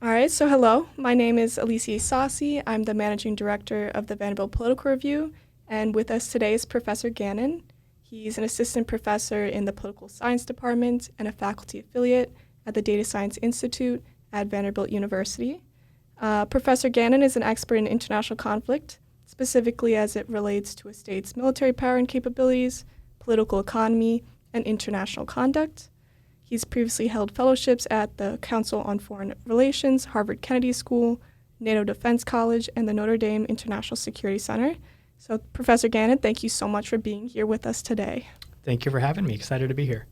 All right, so hello. My name is Alicia Sassi. I'm the managing director of the Vanderbilt Political Review, and with us today is Professor Gannon. He's an assistant professor in the political science department and a faculty affiliate at the Data Science Institute at Vanderbilt University. Professor Gannon is an expert in international conflict, specifically as it relates to a state's military power and capabilities, political economy, and international conduct. He's previously held fellowships at the Council on Foreign Relations, Harvard Kennedy School, NATO Defense College, and the Notre Dame International Security Center. So, Professor Gannon, thank you so much for being here with us today. Thank you for having me. Excited to be here.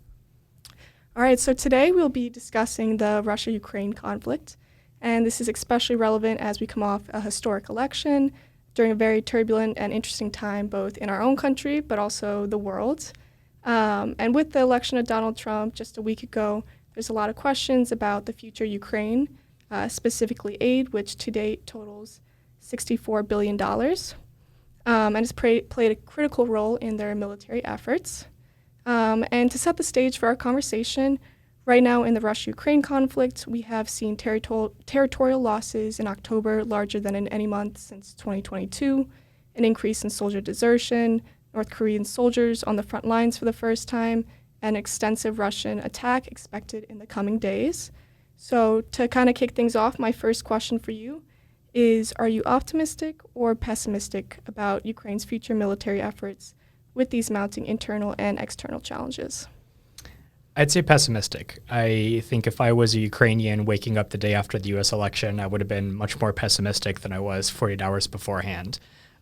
All right, so today we'll be discussing the Russia-Ukraine conflict, and this is especially relevant as we come off a historic election during a very turbulent and interesting time both in our own country but also the world. And with the election of Donald Trump just a week ago, there's a lot of questions about the future Ukraine, specifically aid, which to date totals $64 billion, and has played a critical role in their military efforts. And to set the stage for our conversation, right now in the Russia-Ukraine conflict, we have seen territorial losses in October larger than in any month since 2022, an increase in soldier desertion, North Korean soldiers on the front lines for the first time, and extensive Russian attack expected in the coming days. So to kind of kick things off, my first question for you is, are you optimistic or pessimistic about Ukraine's future military efforts with these mounting internal and external challenges? I'd say pessimistic. I think if I was a Ukrainian waking up the day after the U.S. election, I would have been much more pessimistic than I was 48 hours beforehand.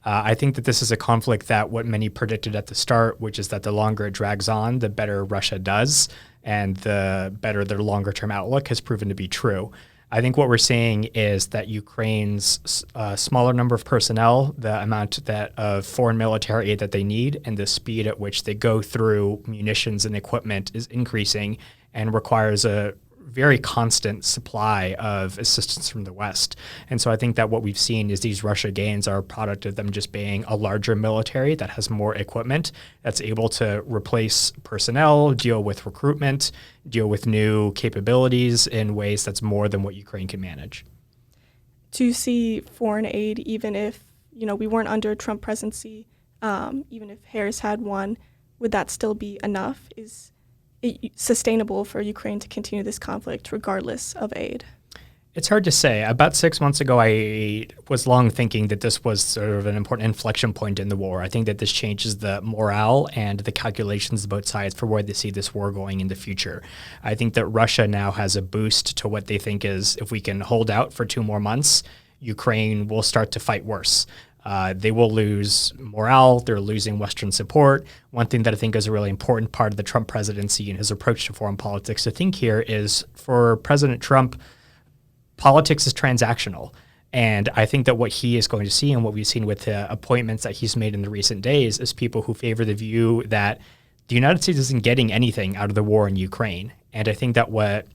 I think that this is a conflict that what many predicted at the start, which is that the longer it drags on, the better Russia does, and the better their longer-term outlook has proven to be true. I think what we're seeing is that Ukraine's smaller number of personnel, the amount of foreign military aid that they need, and the speed at which they go through munitions and equipment is increasing and requires a very constant supply of assistance from the West. And so I think that what we've seen is these Russia gains are a product of them just being a larger military that has more equipment, that's able to replace personnel, deal with recruitment, deal with new capabilities in ways that's more than what Ukraine can manage. To see foreign aid, even if we weren't under a Trump presidency, even if Harris had won, would that still be enough? Is sustainable for Ukraine to continue this conflict regardless of aid? It's hard to say. About 6 months ago, I was long thinking that this was sort of an important inflection point in the war. I think that this changes the morale and the calculations of both sides for where they see this war going in the future. I think that Russia now has a boost to what they think is, if we can hold out for 2 more months, Ukraine will start to fight worse. They will lose morale. They're losing Western support. One thing that I think is a really important part of the Trump presidency and his approach to foreign politics to think here is, for President Trump, politics is transactional. And I think that what he is going to see and what we've seen with the appointments that he's made in the recent days is people who favor the view that the United States isn't getting anything out of the war in Ukraine. And I think that what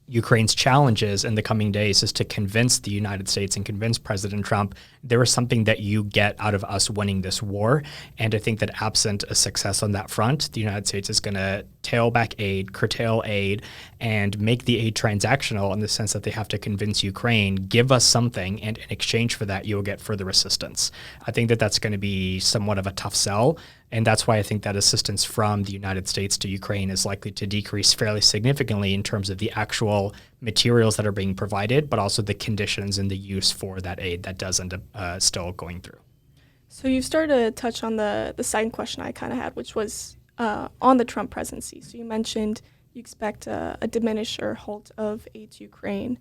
Ukraine's challenges in the coming days is to convince the United States and convince President Trump there is something that you get out of us winning this war. And I think that absent a success on that front, the United States is going to tail back aid, curtail aid, and make the aid transactional in the sense that they have to convince Ukraine, give us something, and in exchange for that, you will get further assistance. I think that that's going to be somewhat of a tough sell. And that's why I think that assistance from the United States to Ukraine is likely to decrease fairly significantly in terms of the actual materials that are being provided, but also the conditions and the use for that aid that does end up still going through. So you've started to touch on the second question I kind of had, which was on the Trump presidency. So you mentioned you expect a diminish or halt of aid to Ukraine.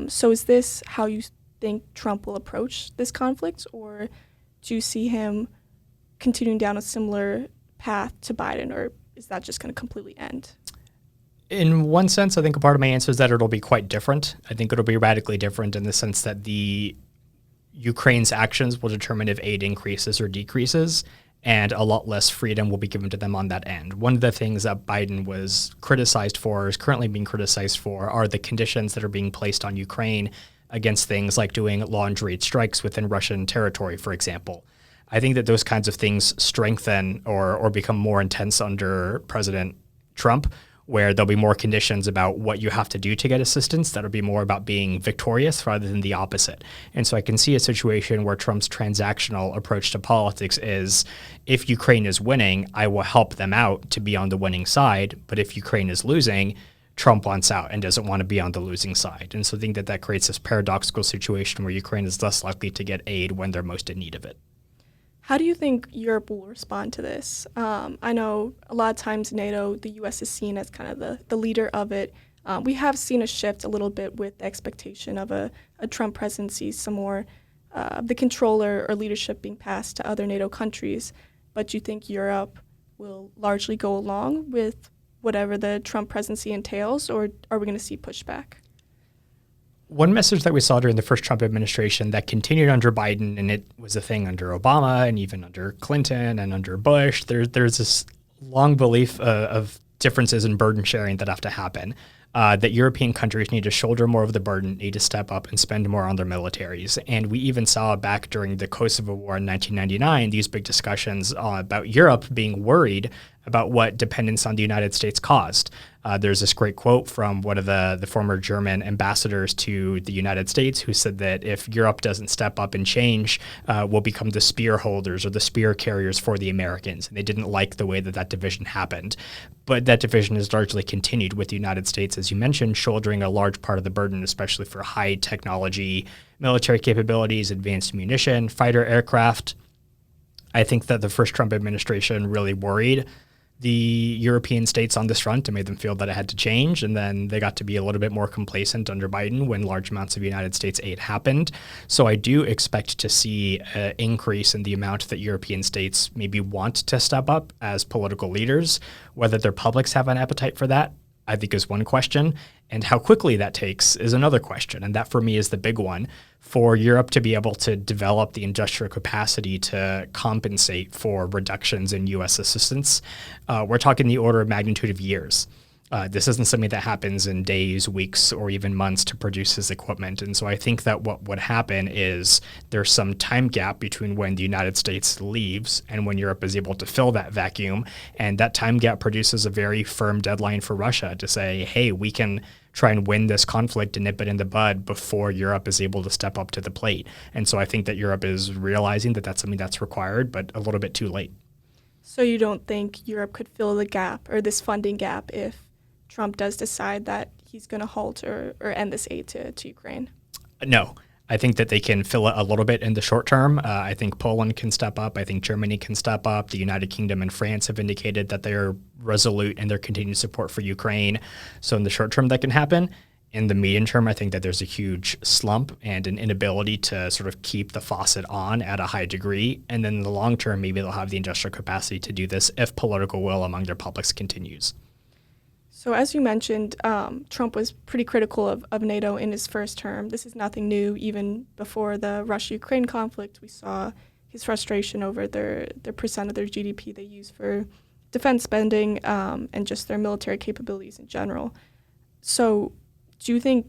So is this how you think Trump will approach this conflict, or do you see him continuing down a similar path to Biden, or is that just going to completely end? In one sense, I think a part of my answer is that it'll be quite different. I think it'll be radically different in the sense that the Ukraine's actions will determine if aid increases or decreases, and a lot less freedom will be given to them on that end. One of the things that Biden was criticized for, is currently being criticized for, are the conditions that are being placed on Ukraine against things like doing long-range strikes within Russian territory, for example. I think that those kinds of things strengthen or become more intense under President Trump, where there'll be more conditions about what you have to do to get assistance that'll be more about being victorious rather than the opposite. And so I can see a situation where Trump's transactional approach to politics is, if Ukraine is winning, I will help them out to be on the winning side. But if Ukraine is losing, Trump wants out and doesn't want to be on the losing side. And so I think that that creates this paradoxical situation where Ukraine is less likely to get aid when they're most in need of it. How do you think Europe will respond to this? I know a lot of times NATO, the U.S. is seen as kind of the leader of it. We have seen a shift a little bit with the expectation of a Trump presidency, some more the controller or leadership being passed to other NATO countries. But do you think Europe will largely go along with whatever the Trump presidency entails, or are we going to see pushback? One message that we saw during the first Trump administration that continued under Biden, and it was a thing under Obama and even under Clinton and under Bush, there's this long belief of differences in burden sharing that have to happen, that European countries need to shoulder more of the burden, need to step up and spend more on their militaries. And we even saw back during the Kosovo War in 1999, these big discussions about Europe being worried about what dependence on the United States caused. There's this great quote from one of the former German ambassadors to the United States who said that if Europe doesn't step up and change, we'll become the spear holders or the spear carriers for the Americans. And they didn't like the way that that division happened. But that division has largely continued with the United States, as you mentioned, shouldering a large part of the burden, especially for high technology military capabilities, advanced munition, fighter aircraft. I think that the first Trump administration really worried the European states on this front and made them feel that it had to change. And then they got to be a little bit more complacent under Biden when large amounts of United States aid happened. So I do expect to see an increase in the amount that European states maybe want to step up as political leaders. Whether their publics have an appetite for that, I think, is one question. And how quickly that takes is another question. And that, for me, is the big one. For Europe to be able to develop the industrial capacity to compensate for reductions in U.S. assistance, we're talking the order of magnitude of years. This isn't something that happens in days, weeks, or even months to produce this equipment. And so I think that what would happen is there's some time gap between when the United States leaves and when Europe is able to fill that vacuum. And that time gap produces a very firm deadline for Russia to say, hey, we can try and win this conflict and nip it in the bud before Europe is able to step up to the plate. And so I think that Europe is realizing that that's something that's required, but a little bit too late. So you don't think Europe could fill the gap or this funding gap if Trump does decide that he's going to halt or end this aid to Ukraine? No. I think that they can fill it a little bit in the short term. I think Poland can step up. I think Germany can step up. The United Kingdom and France have indicated that they're resolute in their continued support for Ukraine. So in the short term, that can happen. In the medium term, I think that there's a huge slump and an inability to sort of keep the faucet on at a high degree. And then in the long term, maybe they'll have the industrial capacity to do this if political will among their publics continues. So as you mentioned, Trump was pretty critical of NATO in his first term. This is nothing new. Even before the Russia-Ukraine conflict, we saw his frustration over their percent of their GDP they use for defense spending and just their military capabilities in general. So do you think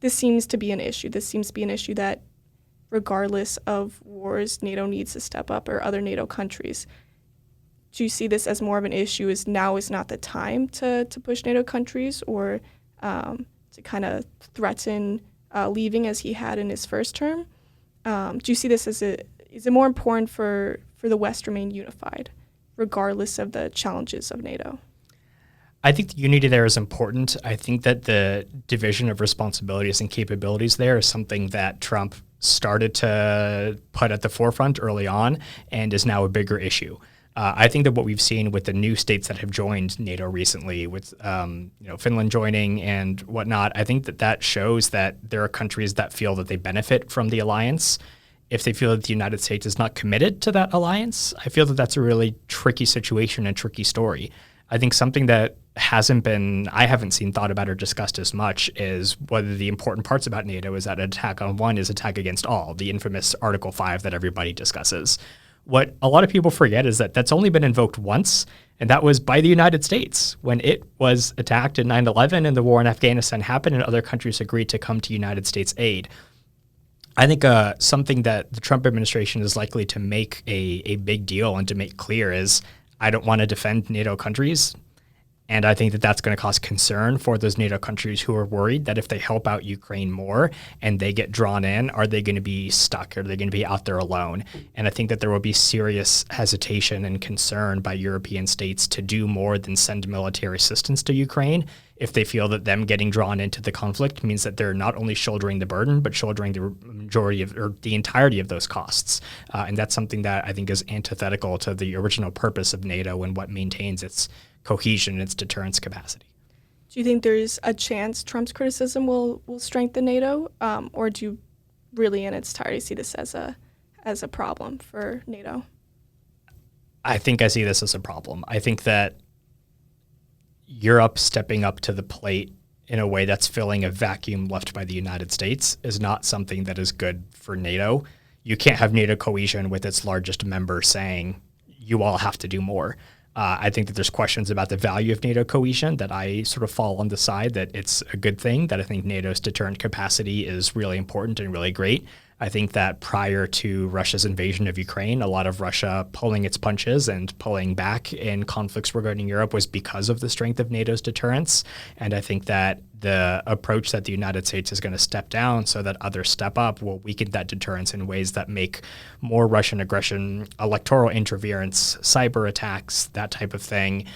this seems to be an issue? This seems to be an issue that regardless of wars, NATO needs to step up, or other NATO countries. Do you see this as more of an issue, is now is not the time to push NATO countries, or to kind of threaten leaving as he had in his first term? Do you see this as is it more important for the West to remain unified, regardless of the challenges of NATO? I think the unity there is important. I think that the division of responsibilities and capabilities there is something that Trump started to put at the forefront early on and is now a bigger issue. I think that what we've seen with the new states that have joined NATO recently, with Finland joining and whatnot, I think that shows that there are countries that feel that they benefit from the alliance. If they feel that the United States is not committed to that alliance, I feel that that's a really tricky situation and tricky story. I think something that I haven't seen thought about or discussed as much is whether the important parts about NATO is that an attack on one is attack against all, the infamous Article 5 that everybody discusses. What a lot of people forget is that that's only been invoked once, and that was by the United States when it was attacked in 9/11 and the war in Afghanistan happened and other countries agreed to come to United States aid. I think something that the Trump administration is likely to make a big deal and to make clear is, I don't want to defend NATO countries. And I think that that's going to cause concern for those NATO countries who are worried that if they help out Ukraine more and they get drawn in, are they going to be stuck? Are they going to be out there alone? And I think that there will be serious hesitation and concern by European states to do more than send military assistance to Ukraine if they feel that them getting drawn into the conflict means that they're not only shouldering the burden, but shouldering the majority of, or the entirety of those costs. And that's something that I think is antithetical to the original purpose of NATO and what maintains its cohesion and its deterrence capacity. Do you think there's a chance Trump's criticism will strengthen NATO, or do you really in its entirety see this as a problem for NATO? I think I see this as a problem. I think that Europe stepping up to the plate in a way that's filling a vacuum left by the United States is not something that is good for NATO. You can't have NATO cohesion with its largest member saying, you all have to do more. I think that there's questions about the value of NATO cohesion that I sort of fall on the side that it's a good thing, that I think NATO's deterrent capacity is really important and really great. I think that prior to Russia's invasion of Ukraine, a lot of Russia pulling its punches and pulling back in conflicts regarding Europe was because of the strength of NATO's deterrence. And I think that the approach that the United States is going to step down so that others step up will weaken that deterrence in ways that make more Russian aggression, electoral interference, cyber attacks, that type of thing,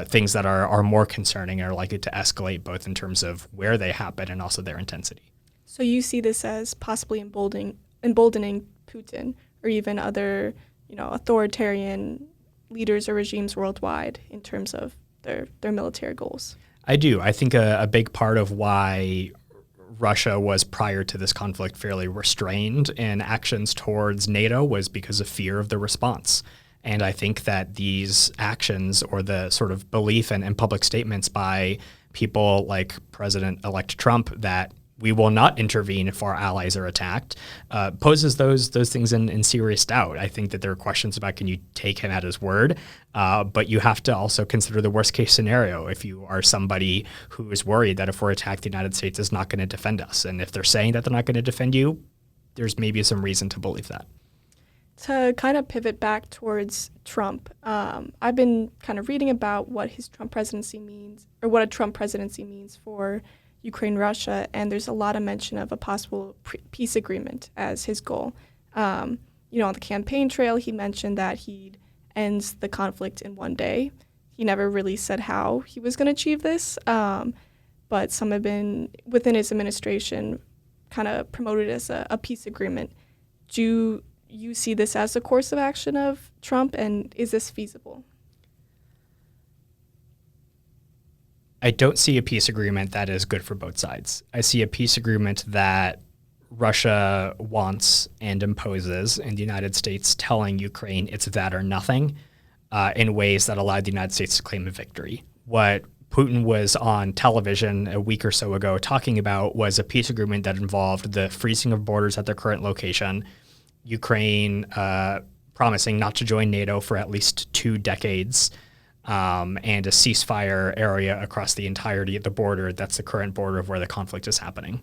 things that are more concerning and are likely to escalate both in terms of where they happen and also their intensity. So you see this as possibly emboldening Putin or even other, authoritarian leaders or regimes worldwide in terms of their military goals? I do. I think a big part of why Russia was prior to this conflict fairly restrained in actions towards NATO was because of fear of the response. And I think that these actions or the sort of belief and public statements by people like President-elect Trump that we will not intervene if our allies are attacked, poses those things in serious doubt. I think that there are questions about, can you take him at his word? But you have to also consider the worst case scenario. If you are somebody who is worried that if we're attacked, the United States is not going to defend us. And if they're saying that they're not going to defend you, there's maybe some reason to believe that. To kind of pivot back towards Trump, I've been kind of reading about what his Trump presidency means, or what a Trump presidency means for Ukraine, Russia, and there's a lot of mention of a possible peace agreement as his goal. On the campaign trail, he mentioned that he'd end the conflict in one day. He never really said how he was going to achieve this, but some have been, within his administration, kind of promoted as a peace agreement. Do you see this as a course of action of Trump, and is this feasible? I don't see a peace agreement that is good for both sides. I see a peace agreement that Russia wants and imposes, and the United States telling Ukraine it's that or nothing in ways that allow the United States to claim a victory. What Putin was on television a week or so ago talking about was a peace agreement that involved the freezing of borders at their current location, Ukraine promising not to join NATO for at least 2 decades, and a ceasefire area across the entirety of the border. That's the current border of where the conflict is happening.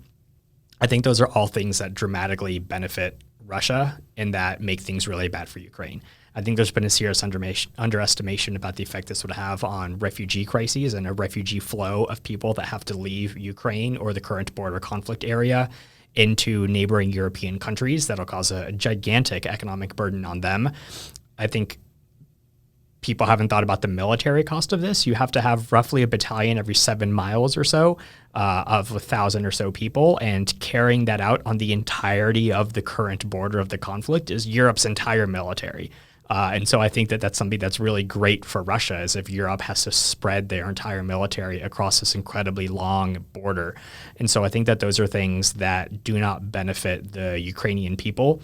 I think those are all things that dramatically benefit Russia and that make things really bad for Ukraine. I think there's been a serious underestimation about the effect this would have on refugee crises and a refugee flow of people that have to leave Ukraine or the current border conflict area into neighboring European countries. That'll cause a gigantic economic burden on them. I think people haven't thought about the military cost of this. You have to have roughly a battalion every 7 miles or so of 1,000 or so people, and carrying that out on the entirety of the current border of the conflict is Europe's entire military. And so I think that that's something that's really great for Russia, is if Europe has to spread their entire military across this incredibly long border. And so I think that those are things that do not benefit the Ukrainian people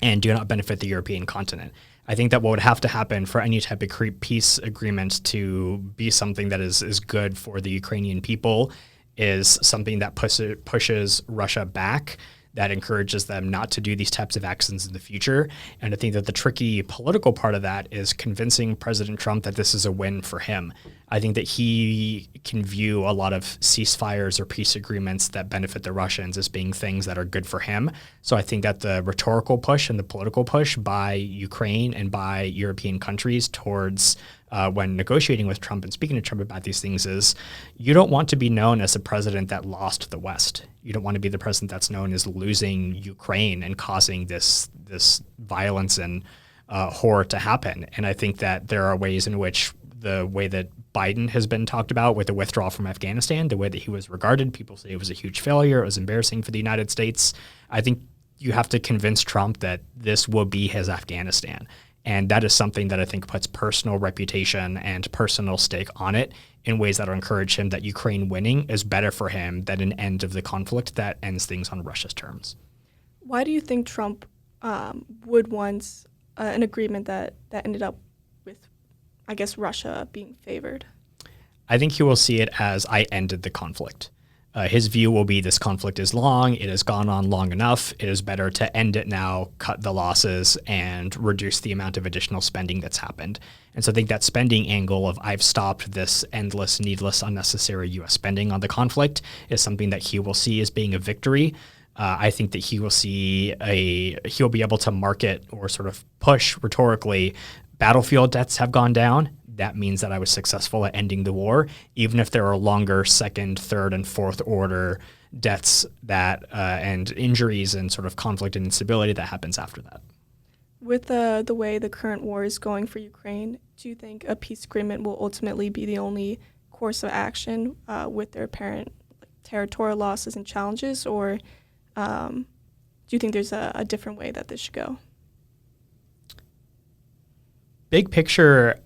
and do not benefit the European continent. I think that what would have to happen for any type of peace agreement to be something that is good for the Ukrainian people is something that pushes Russia back, that encourages them not to do these types of actions in the future. And I think that the tricky political part of that is convincing President Trump that this is a win for him. I think that he can view a lot of ceasefires or peace agreements that benefit the Russians as being things that are good for him. So I think that the rhetorical push and the political push by Ukraine and by European countries towards when negotiating with Trump and speaking to Trump about these things is you don't want to be known as a president that lost the West. You don't want to be the president that's known as losing Ukraine and causing this violence and horror to happen. And I think that there are ways in which the way that Biden has been talked about with the withdrawal from Afghanistan, the way that he was regarded, people say it was a huge failure, it was embarrassing for the United States. I think you have to convince Trump that this will be his Afghanistan. And that is something that I think puts personal reputation and personal stake on it in ways that will encourage him that Ukraine winning is better for him than an end of the conflict that ends things on Russia's terms. Why do you think Trump would want an agreement that ended up with, I guess, Russia being favored? I think he will see it as I ended the conflict. His view will be this conflict is long, it has gone on long enough, it is better to end it now, cut the losses, and reduce the amount of additional spending that's happened. And so I think that spending angle of I've stopped this endless, needless, unnecessary U.S. spending on the conflict is something that he will see as being a victory. I think that he will he'll be able to market or sort of push rhetorically, battlefield deaths have gone down. That means that I was successful at ending the war, even if there are longer second, third, and fourth order deaths that and injuries and sort of conflict and instability that happens after that. With the way the current war is going for Ukraine, do you think a peace agreement will ultimately be the only course of action with their apparent territorial losses and challenges, or do you think there's a different way that this should go? Big picture,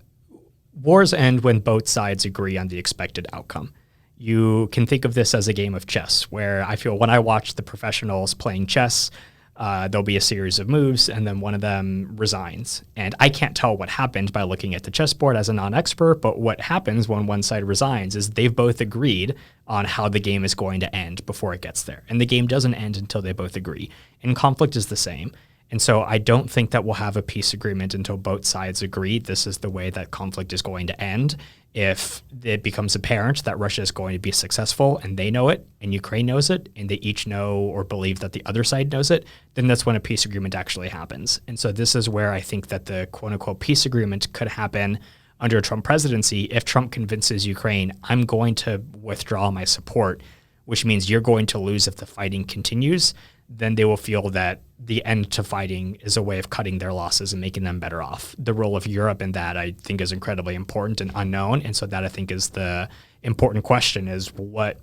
wars end when both sides agree on the expected outcome. You can think of this as a game of chess, where I feel when I watch the professionals playing chess, there'll be a series of moves, and then one of them resigns. And I can't tell what happened by looking at the chessboard as a non-expert, but what happens when one side resigns is they've both agreed on how the game is going to end before it gets there. And the game doesn't end until they both agree. And conflict is the same. And so I don't think that we'll have a peace agreement until both sides agree this is the way that conflict is going to end. If it becomes apparent that Russia is going to be successful and they know it and Ukraine knows it and they each know or believe that the other side knows it, then that's when a peace agreement actually happens. And so this is where I think that the quote unquote peace agreement could happen under a Trump presidency if Trump convinces Ukraine, I'm going to withdraw my support, which means you're going to lose if the fighting continues. Then they will feel that the end to fighting is a way of cutting their losses and making them better off. The role of Europe in that, I think, is incredibly important and unknown. And so that, I think, is the important question is will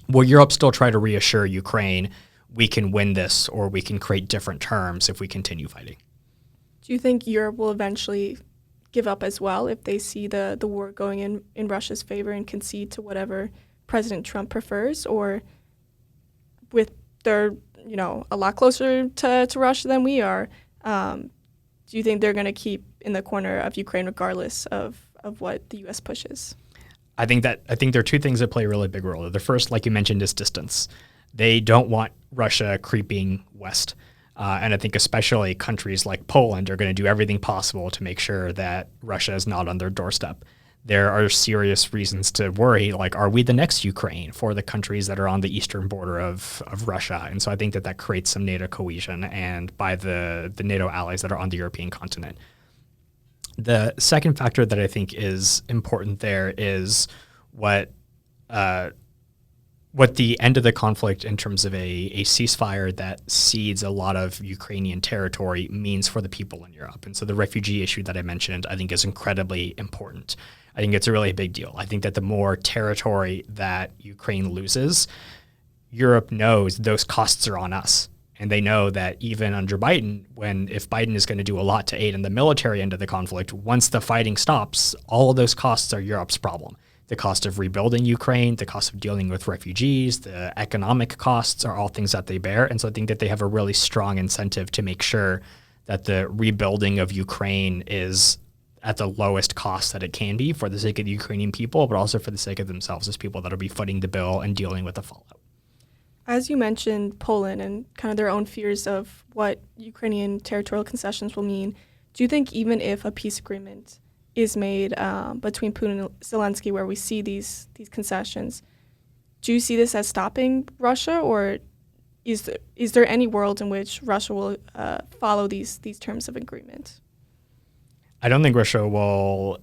Europe still try to reassure Ukraine we can win this or we can create different terms if we continue fighting? Do you think Europe will eventually give up as well if they see the war going in Russia's favor and concede to whatever President Trump prefers? Or with their a lot closer to Russia than we are, do you think they're going to keep in the corner of Ukraine regardless of what the U.S. pushes? I think there are two things that play a really big role. The first, like you mentioned, is distance. They don't want Russia creeping west. And I think especially countries like Poland are going to do everything possible to make sure that Russia is not on their doorstep. There are serious reasons to worry, like, are we the next Ukraine for the countries that are on the eastern border of Russia? And so I think that creates some NATO cohesion and by the NATO allies that are on the European continent. The second factor that I think is important there is what the end of the conflict in terms of a ceasefire that cedes a lot of Ukrainian territory means for the people in Europe. And so the refugee issue that I mentioned, I think, is incredibly important. I think it's a really big deal. I think that the more territory that Ukraine loses, Europe knows those costs are on us. And they know that even under Biden, if Biden is going to do a lot to aid in the military end of the conflict, once the fighting stops, all of those costs are Europe's problem. The cost of rebuilding Ukraine, the cost of dealing with refugees, the economic costs are all things that they bear. And so I think that they have a really strong incentive to make sure that the rebuilding of Ukraine is at the lowest cost that it can be for the sake of the Ukrainian people, but also for the sake of themselves as people that will be footing the bill and dealing with the fallout. As you mentioned, Poland and kind of their own fears of what Ukrainian territorial concessions will mean, do you think even if a peace agreement is made between Putin and Zelensky where we see these concessions, do you see this as stopping Russia, or is there any world in which Russia will follow these terms of agreement? I don't think Russia will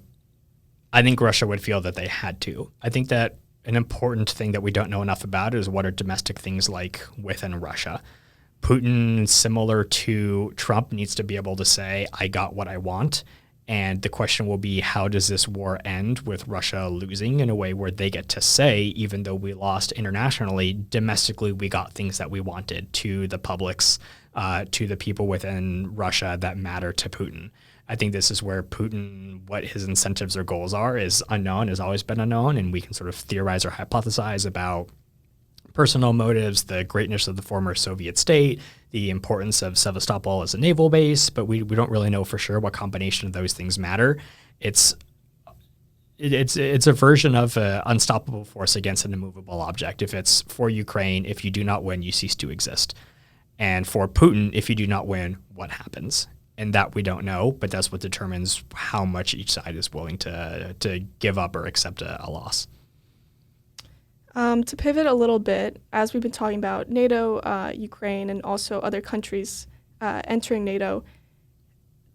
I think Russia would feel that they had to. I think that an important thing that we don't know enough about is what are domestic things like within Russia. Putin, similar to Trump, needs to be able to say, I got what I want. And the question will be, how does this war end with Russia losing in a way where they get to say, even though we lost internationally, domestically we got things that we wanted to the publics, to the people within Russia that matter to Putin. I think this is where Putin, what his incentives or goals are, is unknown, has always been unknown, and we can sort of theorize or hypothesize about personal motives, the greatness of the former Soviet state, the importance of Sevastopol as a naval base, but we don't really know for sure what combination of those things matter. It's a version of an unstoppable force against an immovable object. If it's for Ukraine, if you do not win, you cease to exist. And for Putin, if you do not win, what happens? And that we don't know, but that's what determines how much each side is willing to give up or accept a loss. To pivot a little bit, as we've been talking about NATO, Ukraine, and also other countries entering NATO,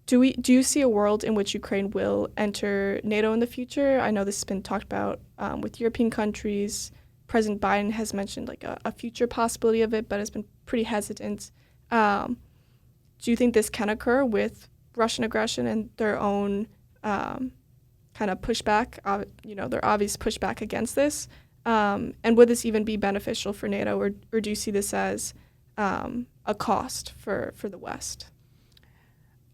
do you see a world in which Ukraine will enter NATO in the future? I know this has been talked about with European countries. President Biden has mentioned like a future possibility of it, but has been pretty hesitant. Do you think this can occur with Russian aggression and their own kind of pushback, their obvious pushback against this? And would this even be beneficial for NATO, or do you see this as a cost for the West?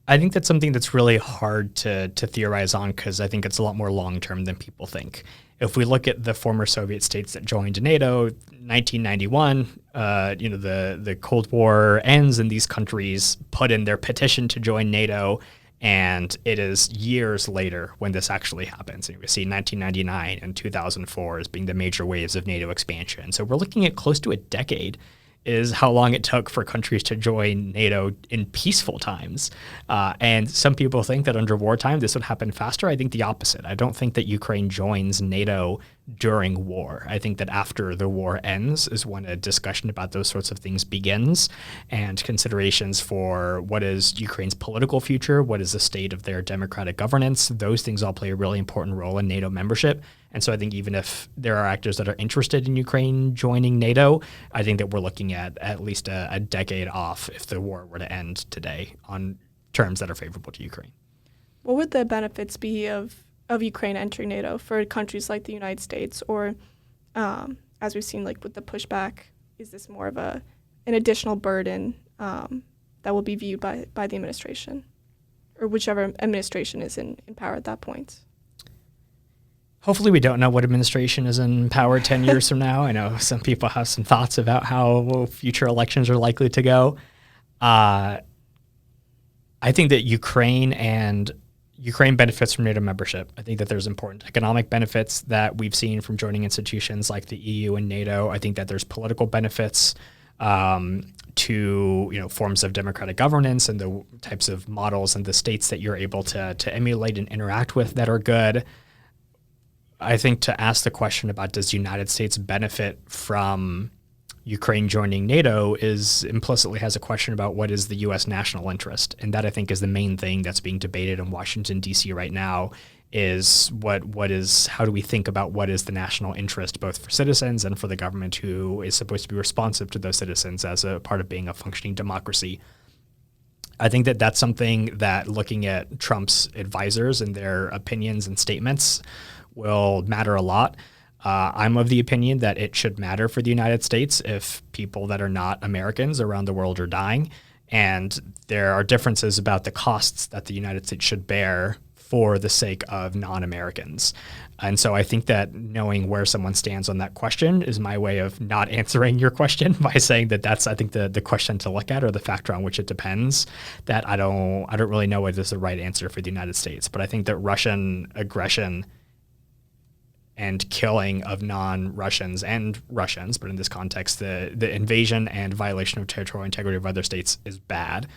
I think that's something that's really hard to theorize on, because I think it's a lot more long-term than people think. If we look at the former Soviet states that joined NATO, 1991, the Cold War ends and these countries put in their petition to join NATO, and it is years later when this actually happens. And we see 1999 and 2004 as being the major waves of NATO expansion. So we're looking at close to a decade is how long it took for countries to join NATO in peaceful times. And some people think that under wartime this would happen faster. I think the opposite. I don't think that Ukraine joins NATO during war. I think that after the war ends is when a discussion about those sorts of things begins, and considerations for what is Ukraine's political future, what is the state of their democratic governance, those things all play a really important role in NATO membership. And so I think even if there are actors that are interested in Ukraine joining NATO, I think that we're looking at least a decade off if the war were to end today on terms that are favorable to Ukraine. What would the benefits be of Ukraine entering NATO for countries like the United States, or as we've seen like with the pushback, is this more of an additional burden that will be viewed by the administration, or whichever administration is in power at that point? Hopefully we don't know what administration is in power 10 years from now. I know some people have some thoughts about how future elections are likely to go. I think that Ukraine benefits from NATO membership. I think that there's important economic benefits that we've seen from joining institutions like the EU and NATO. I think that there's political benefits to forms of democratic governance and the types of models and the states that you're able to emulate and interact with that are good. I think to ask the question about does the United States benefit from Ukraine joining NATO is implicitly has a question about what is the U.S. national interest. And that I think is the main thing that's being debated in Washington, D.C. right now is how do we think about what is the national interest both for citizens and for the government who is supposed to be responsive to those citizens as a part of being a functioning democracy. I think that that's something that looking at Trump's advisors and their opinions and statements will matter a lot. I'm of the opinion that it should matter for the United States if people that are not Americans around the world are dying. And there are differences about the costs that the United States should bear for the sake of non-Americans. And so I think that knowing where someone stands on that question is my way of not answering your question by saying that that's, I think, the question to look at, or the factor on which it depends. That I don't really know whether there's the right answer for the United States. But I think that Russian aggression and killing of non-Russians and Russians, but in this context, the invasion and violation of territorial integrity of other states is bad.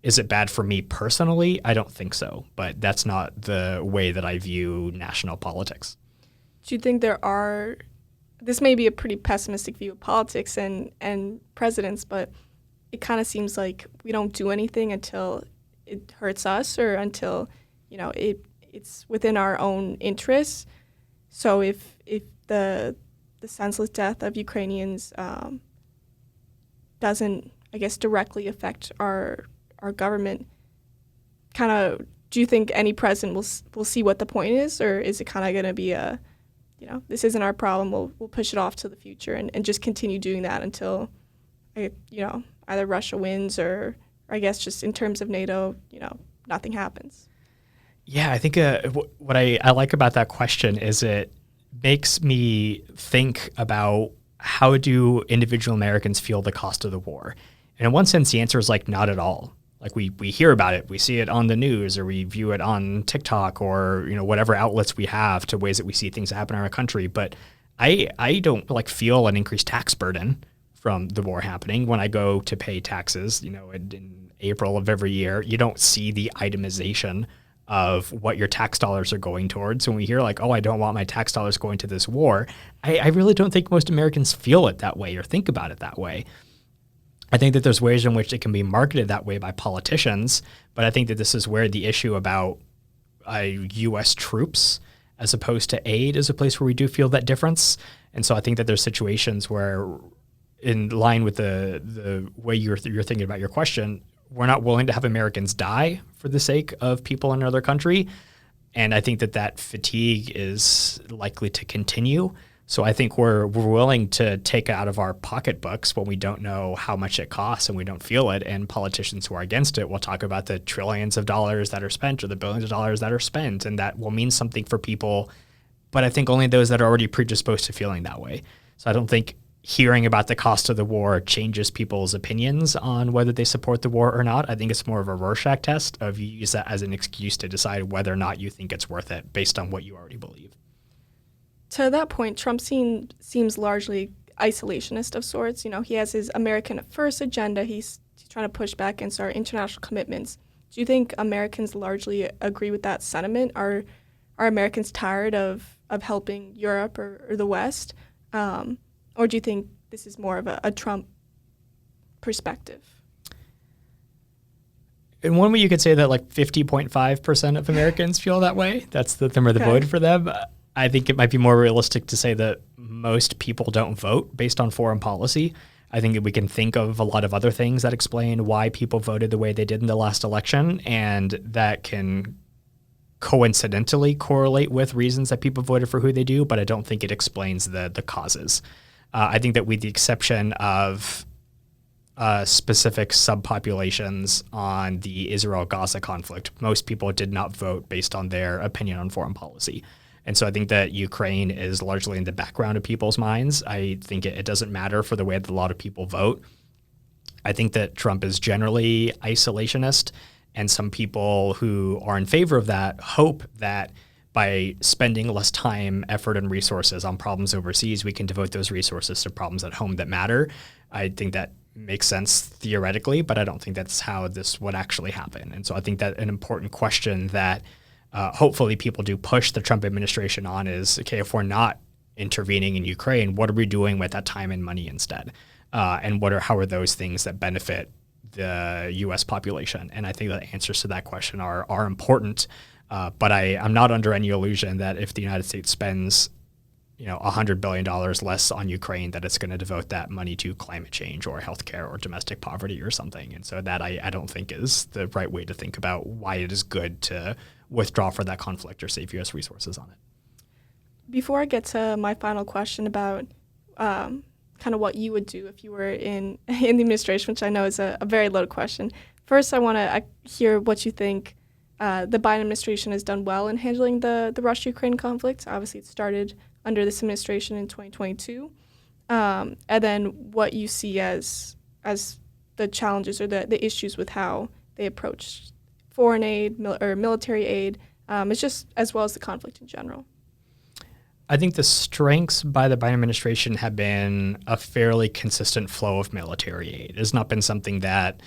Is it bad for me personally? I don't think so, but that's not the way that I view national politics. Do you think this may be a pretty pessimistic view of politics and presidents, but it kind of seems like we don't do anything until it hurts us, or until, it it's within our own interests. So if the senseless death of Ukrainians doesn't, I guess, directly affect our government, kind of, do you think any president will see what the point is, or is it kind of going to be a, this isn't our problem, we'll push it off to the future and just continue doing that until, either Russia wins or I guess just in terms of NATO, nothing happens? Yeah, I think what I like about that question is it makes me think about how do individual Americans feel the cost of the war? And in one sense, the answer is like not at all. Like we hear about it, we see it on the news, or we view it on TikTok, or whatever outlets we have to ways that we see things happen in our country. But I don't like feel an increased tax burden from the war happening. When I go to pay taxes, in April of every year, you don't see the itemization of what your tax dollars are going towards. When we hear like, oh, I don't want my tax dollars going to this war, I really don't think most Americans feel it that way or think about it that way. I think that there's ways in which it can be marketed that way by politicians, but I think that this is where the issue about U.S. troops as opposed to aid is a place where we do feel that difference. And so I think that there's situations where, in line with the way you're thinking about your question, we're not willing to have Americans die for the sake of people in another country. And I think that fatigue is likely to continue. So I think we're willing to take out of our pocketbooks when we don't know how much it costs and we don't feel it. And politicians who are against it will talk about the trillions of dollars that are spent or the billions of dollars that are spent, and that will mean something for people. But I think only those that are already predisposed to feeling that way. So I don't think hearing about the cost of the war changes people's opinions on whether they support the war or not. I think it's more of a Rorschach test of you use that as an excuse to decide whether or not you think it's worth it based on what you already believe. To that point, Trump seems largely isolationist of sorts. He has his American first agenda. He's trying to push back against our international commitments. Do you think Americans largely agree with that sentiment? Are Americans tired of helping Europe or the West? Or do you think this is more of a Trump perspective? In one way, you could say that like 50.5% of Americans feel that way. That's the number that voted for them. I think it might be more realistic to say that most people don't vote based on foreign policy. I think that we can think of a lot of other things that explain why people voted the way they did in the last election, and that can coincidentally correlate with reasons that people voted for who they do, but I don't think it explains the causes. I think that with the exception of specific subpopulations on the Israel-Gaza conflict, most people did not vote based on their opinion on foreign policy. And so I think that Ukraine is largely in the background of people's minds. I think it doesn't matter for the way that a lot of people vote. I think that Trump is generally isolationist, and some people who are in favor of that hope that by spending less time, effort, and resources on problems overseas, we can devote those resources to problems at home that matter. I think that makes sense theoretically, but I don't think that's how this would actually happen. And so I think that an important question that hopefully people do push the Trump administration on is, okay, if we're not intervening in Ukraine, what are we doing with that time and money instead? And how are those things that benefit the U.S. population? And I think the answers to that question are important. But I'm not under any illusion that if the United States spends $100 billion less on Ukraine, that it's going to devote that money to climate change or healthcare or domestic poverty or something. And so that I don't think is the right way to think about why it is good to withdraw for that conflict or save U.S. resources on it. Before I get to my final question about kind of what you would do if you were in the administration, which I know is a very loaded question, first I want to hear what you think the Biden administration has done well in handling the Russia-Ukraine conflict. Obviously, it started under this administration in 2022. And then what you see as the challenges or the issues with how they approach foreign aid or military aid, it's just as well as the conflict in general. I think the strengths by the Biden administration have been a fairly consistent flow of military aid. It has not been something that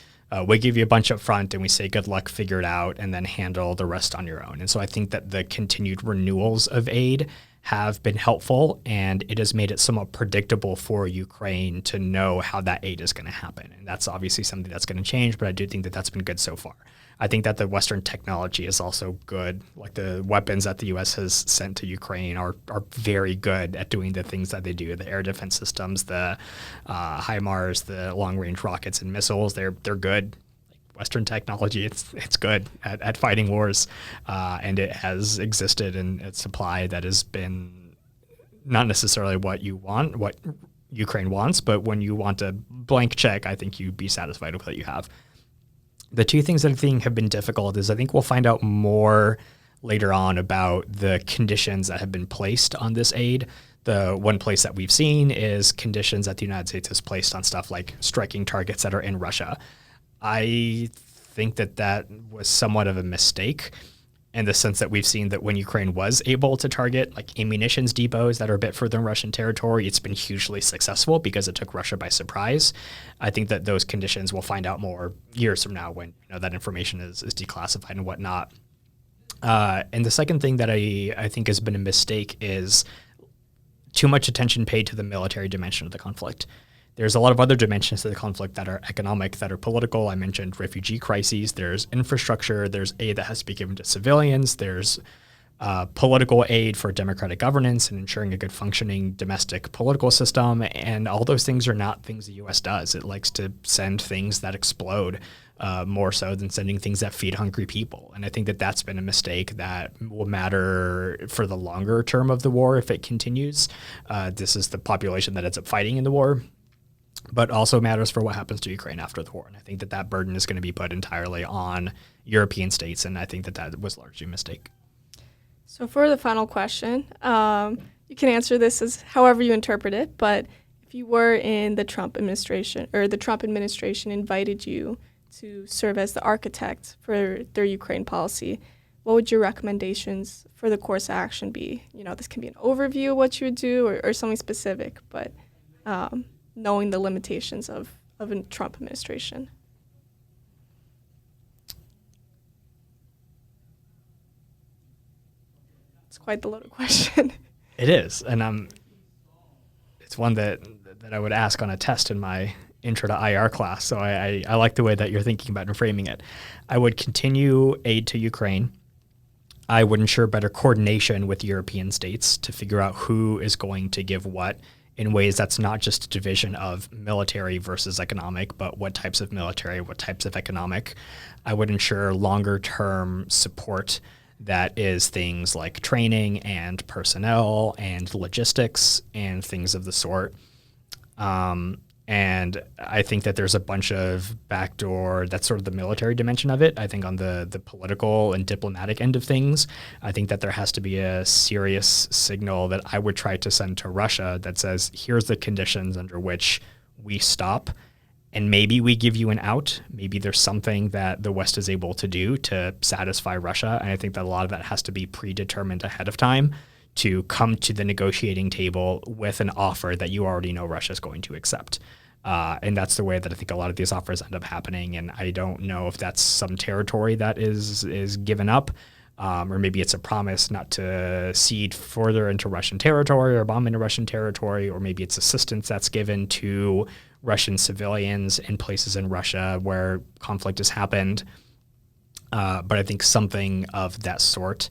we give you a bunch up front and we say, good luck, figure it out, and then handle the rest on your own. And so I think that the continued renewals of aid have been helpful, and it has made it somewhat predictable for Ukraine to know how that aid is going to happen. And that's obviously something that's going to change, but I do think that that's been good so far. I think that the Western technology is also good. Like the weapons that the U.S. has sent to Ukraine are very good at doing the things that they do. The air defense systems, the HIMARS, the long-range rockets and missiles, they're good. Western technology, it's good at fighting wars, and it has existed in its supply that has been not necessarily what you want, what Ukraine wants, but when you want a blank check, I think you'd be satisfied with what you have. The two things that I think have been difficult is I think we'll find out more later on about the conditions that have been placed on this aid. The one place that we've seen is conditions that the United States has placed on stuff like striking targets that are in Russia. I think that was somewhat of a mistake in the sense that we've seen that when Ukraine was able to target like ammunitions depots that are a bit further in Russian territory, it's been hugely successful because it took Russia by surprise. I think that those conditions we'll find out more years from now when that information is declassified and whatnot. And the second thing that I think has been a mistake is too much attention paid to the military dimension of the conflict. There's a lot of other dimensions to the conflict that are economic, that are political. I mentioned refugee crises. There's infrastructure. There's aid that has to be given to civilians. There's political aid for democratic governance and ensuring a good functioning domestic political system. And all those things are not things the U.S. does. It likes to send things that explode more so than sending things that feed hungry people. And I think that that's been a mistake that will matter for the longer term of the war if it continues. This is the population that ends up fighting in the war, but also matters for what happens to Ukraine after the war. And I think that burden is going to be put entirely on European states, and I think that was largely a mistake. So for the final question, you can answer this as however you interpret it, but if you were in the Trump administration, or the Trump administration invited you to serve as the architect for their Ukraine policy, what would your recommendations for the course of action be? This can be an overview of what you would do or something specific, but knowing the limitations of a Trump administration. It's quite the loaded question. It is, and it's one that I would ask on a test in my intro to IR class, so I like the way that you're thinking about and framing it. I would continue aid to Ukraine. I would ensure better coordination with European states to figure out who is going to give what in ways that's not just a division of military versus economic, but what types of military, what types of economic. I would ensure longer term support that is things like training and personnel and logistics and things of the sort. And I think that there's a bunch of backdoor, that's sort of the military dimension of it. I think on the political and diplomatic end of things, I think that there has to be a serious signal that I would try to send to Russia that says, here's the conditions under which we stop, and maybe we give you an out. Maybe there's something that the West is able to do to satisfy Russia. And I think that a lot of that has to be predetermined ahead of time to come to the negotiating table with an offer that you already know Russia is going to accept. And that's the way that I think a lot of these offers end up happening. And I don't know if that's some territory that is given up, or maybe it's a promise not to cede further into Russian territory or bomb into Russian territory, or maybe it's assistance that's given to Russian civilians in places in Russia where conflict has happened. But I think something of that sort.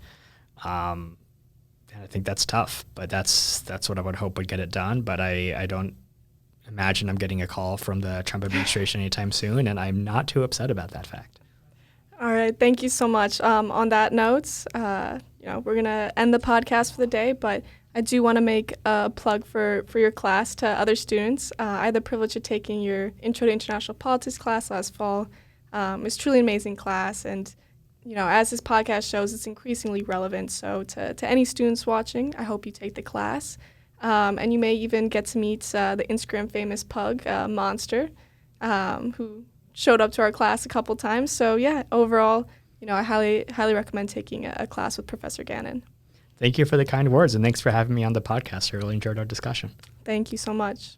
And I think that's tough, but that's what I would hope would get it done. But I don't imagine I'm getting a call from the Trump administration anytime soon, and I'm not too upset about that fact. All right, thank you so much. On that note, we're gonna end the podcast for the day, but I do want to make a plug for your class to other students. I had the privilege of taking your Intro to International Politics class last fall. It was truly an amazing class, and as this podcast shows, it's increasingly relevant. So to any students watching, I hope you take the class. And you may even get to meet the Instagram famous pug, Monster, who showed up to our class a couple times. So yeah, overall, I highly recommend taking a class with Professor Gannon. Thank you for the kind words, and thanks for having me on the podcast. I really enjoyed our discussion. Thank you so much.